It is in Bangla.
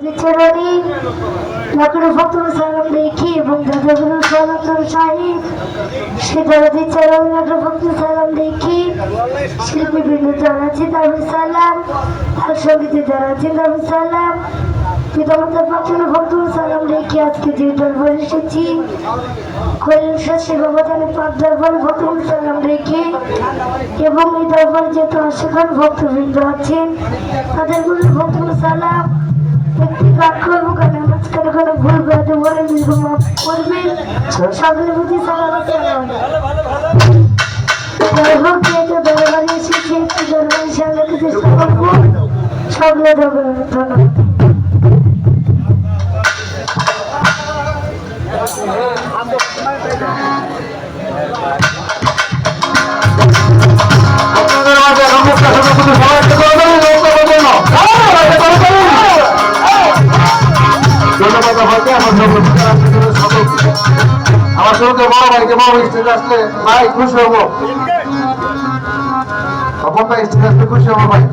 চরণী লাখের ফতুর সালাম দেখি এবং দাদাগুলো সালাম শাহিদ সীতারথী চরণ লাখের ফতুর সালাম দেখি শিল্পী বিন্দু জানাচ্ছি দারুল সালাম তার সঙ্গীতে জানাচ্ছি দারুল সালাম পিতামাতার পাখির ফতুর সালাম দেখি আজকে যে দরবার এসেছি কৈলাসের সেবাবতানে পাক দরবার ফতুর সালাম রেখে এবং এই দরবার যেহেতু আশেখান ভক্তবৃন্দ আছেন তাদের গুলো ফতুর সালাম ভুল বেড়াতে বলে মাফ করবেন সকলের প্রতি দরবারে এসেছি একটু দরবারে সামলাতে চেষ্টা করবো সকলে ধন্যবাদ। আমার সঙ্গে বড় ভাইকে বড় স্টেজ আসলে ভাই খুশি হবো, তখন ভাই স্টেজ আসলে খুশি হবো ভাই।